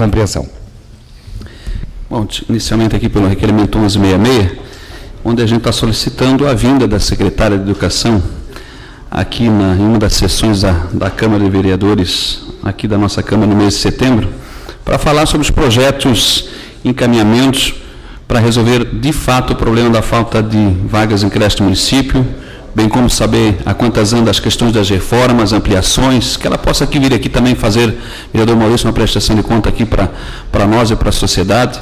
compreensão. Bom, inicialmente aqui pelo requerimento 1166, onde a gente está solicitando a vinda da secretária de Educação aqui em uma das sessões da Câmara de Vereadores, aqui da nossa Câmara no mês de setembro, para falar sobre os projetos, encaminhamentos para resolver de fato o problema da falta de vagas em creche do município, bem como saber a quantas andam as questões das reformas, ampliações, que ela possa aqui vir aqui também fazer, vereador Maurício, uma prestação de conta aqui para nós e para a sociedade,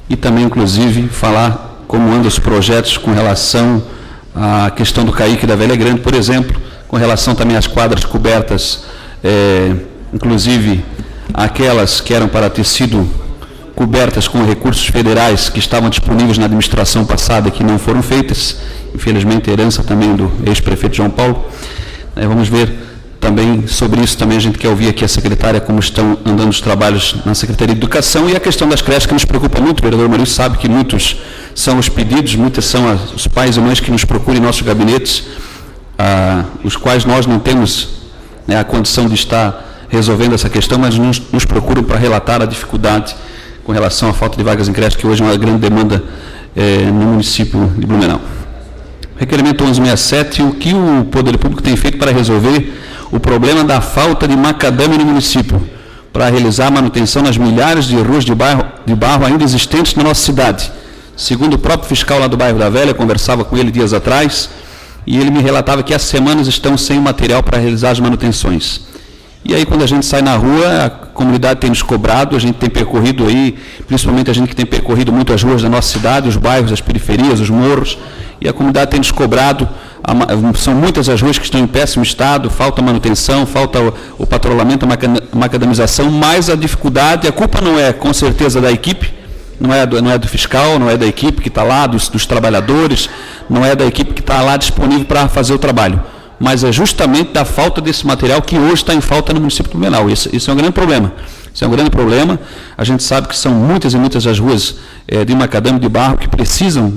e também, inclusive, falar como andam os projetos com relação à questão do CAIC da Velha Grande, por exemplo, com relação também às quadras cobertas, inclusive aquelas que eram para ter sido cobertas com recursos federais que estavam disponíveis na administração passada e que não foram feitas, infelizmente herança também do ex-prefeito João Paulo. Vamos ver também sobre isso, também a gente quer ouvir aqui a secretária como estão andando os trabalhos na Secretaria de Educação, e a questão das creches que nos preocupa muito. O vereador Maurício sabe que muitos são os pedidos, muitos são os pais e mães que nos procuram em nossos gabinetes, os quais nós não temos a condição de estar resolvendo essa questão, mas nos procuram para relatar a dificuldade com relação à falta de vagas em creche, que hoje é uma grande demanda no município de Blumenau. Requerimento 1167, o que o Poder Público tem feito para resolver o problema da falta de macadame no município, para realizar a manutenção nas milhares de ruas de barro ainda existentes na nossa cidade. Segundo o próprio fiscal lá do bairro da Velha, conversava com ele dias atrás, e ele me relatava que há semanas estão sem material para realizar as manutenções. E aí, quando a gente sai na rua, a comunidade tem nos cobrado, a gente tem percorrido aí, principalmente a gente que tem percorrido muito as ruas da nossa cidade, os bairros, as periferias, os morros, e a comunidade tem nos cobrado, são muitas as ruas que estão em péssimo estado, falta manutenção, falta o patrulhamento, a macadamização, mas a dificuldade, a culpa não é com certeza da equipe, não é do fiscal, não é da equipe que está lá, dos trabalhadores, não é da equipe que está lá disponível para fazer o trabalho, mas é justamente da falta desse material que hoje está em falta no município de Blumenau. Isso é um grande problema. Isso é um grande problema. A gente sabe que são muitas e muitas as ruas de macadame de barro que precisam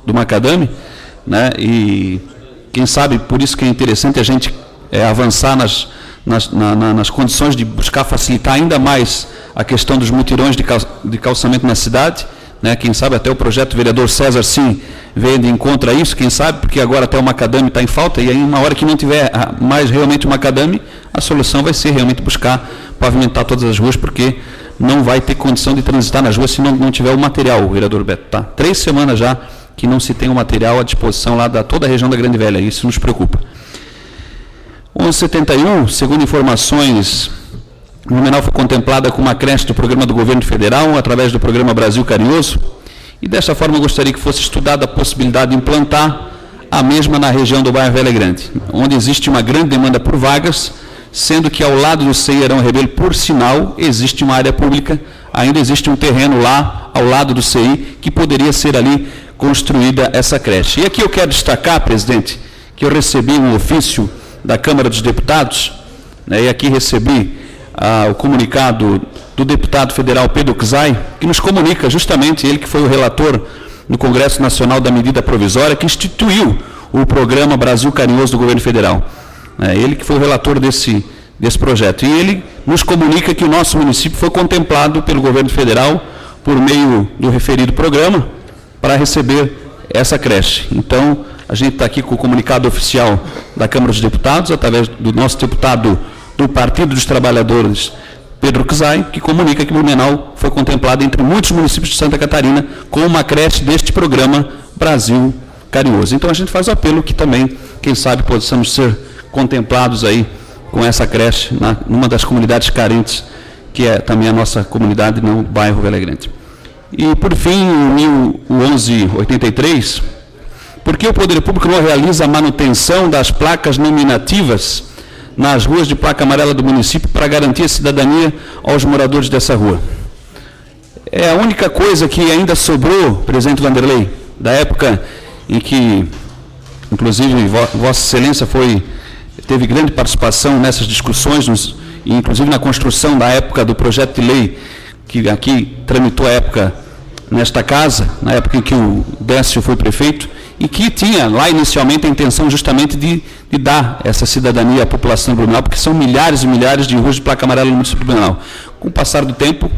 do macadame, né? E quem sabe, por isso que é interessante a gente avançar nas condições de buscar facilitar ainda mais a questão dos mutirões de calçamento na cidade, né? Quem sabe até o projeto do vereador César, sim, veio de encontro a isso, quem sabe, porque agora até o macadame está em falta, e aí uma hora que não tiver mais realmente o macadame, a solução vai ser realmente buscar pavimentar todas as ruas, porque não vai ter condição de transitar nas ruas se não tiver o material, vereador Beto. Tá? 3 semanas já que não se tem o material à disposição lá da toda a região da Grande Velha, isso nos preocupa. 1171, segundo informações, Blumenau foi contemplada com uma creche do programa do governo federal, através do programa Brasil Carinhoso, e dessa forma eu gostaria que fosse estudada a possibilidade de implantar a mesma na região do bairro Velha Grande, onde existe uma grande demanda por vagas, sendo que ao lado do CEI Arão Rebelo, por sinal, existe uma área pública, ainda existe um terreno lá ao lado do CEI, que poderia ser ali construída essa creche. E aqui eu quero destacar, presidente, que eu recebi um ofício da Câmara dos Deputados, né, e aqui recebi o comunicado do deputado federal Pedro Czai, que nos comunica justamente, ele que foi o relator no Congresso Nacional da Medida Provisória, que instituiu o programa Brasil Carinhoso do governo federal. Ele que foi o relator desse projeto. E ele nos comunica que o nosso município foi contemplado pelo governo federal por meio do referido programa para receber essa creche. Então, a gente está aqui com o comunicado oficial da Câmara dos Deputados, através do nosso deputado do Partido dos Trabalhadores, Pedro Czai, que comunica que Blumenau foi contemplado entre muitos municípios de Santa Catarina com uma creche deste programa Brasil Carinhoso. Então, a gente faz o apelo que também, quem sabe, possamos ser contemplados aí com essa creche numa das comunidades carentes, que é também a nossa comunidade no bairro Velha Grande. E, por fim, o 1183, por que o Poder Público não realiza a manutenção das placas nominativas nas ruas de placa amarela do município para garantir a cidadania aos moradores dessa rua? É a única coisa que ainda sobrou, presidente Vanderlei, da época em que, inclusive, Vossa Excelência teve grande participação nessas discussões, inclusive na construção da época do projeto de lei que aqui tramitou a época nesta casa, na época em que o Décio foi prefeito, e que tinha lá inicialmente a intenção justamente de dar essa cidadania à população de Blumenau, porque são milhares e milhares de ruas de placa amarela no município de Blumenau. Com o passar do tempo,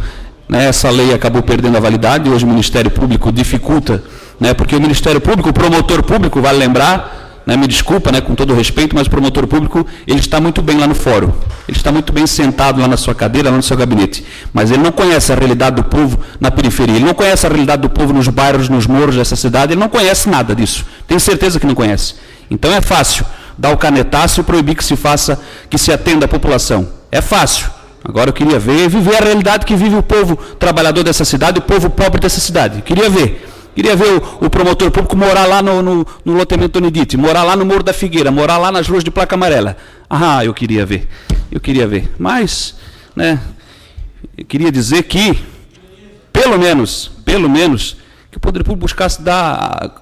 né, essa lei acabou perdendo a validade, hoje o Ministério Público dificulta, né, porque o Ministério Público, o promotor público, vale lembrar, né, me desculpa, né, com todo o respeito, mas o promotor público, ele está muito bem lá no fórum, ele está muito bem sentado lá na sua cadeira, lá no seu gabinete, mas ele não conhece a realidade do povo na periferia, ele não conhece a realidade do povo nos bairros, nos morros dessa cidade, ele não conhece nada disso, tenho certeza que não conhece. Então é fácil dar o canetaço e proibir que se faça, que se atenda a população, é fácil. Agora eu queria viver a realidade que vive o povo trabalhador dessa cidade, o povo pobre dessa cidade, queria ver o promotor público morar lá no loteamento Onidite, morar lá no Morro da Figueira, morar lá nas ruas de placa amarela. Ah, eu queria ver. Mas, né, eu queria dizer que, pelo menos, que o Poder Público buscasse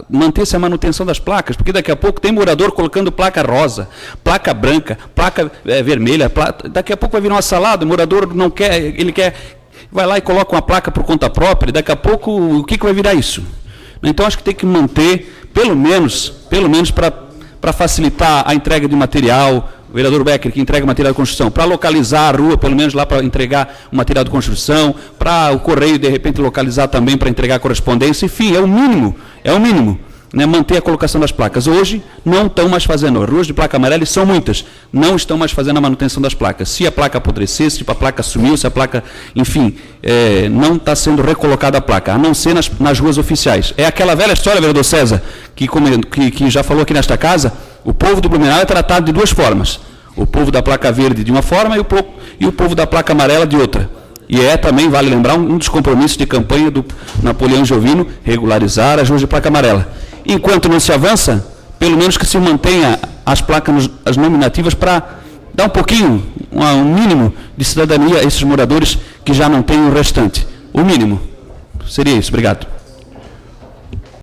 manter-se a manutenção das placas, porque daqui a pouco tem morador colocando placa rosa, placa branca, placa vermelha, daqui a pouco vai virar uma salada, o morador não quer, ele quer, vai lá e coloca uma placa por conta própria, e daqui a pouco, o que vai virar isso? Então, acho que tem que manter, pelo menos para facilitar a entrega de material, o vereador Becker que entrega material de construção, para localizar a rua, pelo menos lá para entregar o material de construção, para o correio, de repente, localizar também para entregar a correspondência, enfim, é o mínimo, né, manter a colocação das placas. Hoje, não estão mais fazendo, as ruas de placa amarela, e são muitas, não estão mais fazendo a manutenção das placas. Se a placa apodrecer, se a placa sumiu, se a placa, enfim, não está sendo recolocada a placa, a não ser nas ruas oficiais. É aquela velha história, vereador César, que já falou aqui nesta casa, o povo do Blumenau é tratado de duas formas, o povo da placa verde de uma forma e o povo da placa amarela de outra. E também, vale lembrar, um dos compromissos de campanha do Napoleão Giovino, regularizar as ruas de placa amarela. Enquanto não se avança, pelo menos que se mantenha as placas, as nominativas, para dar um pouquinho, um mínimo de cidadania a esses moradores que já não têm o restante. O mínimo. Seria isso. Obrigado.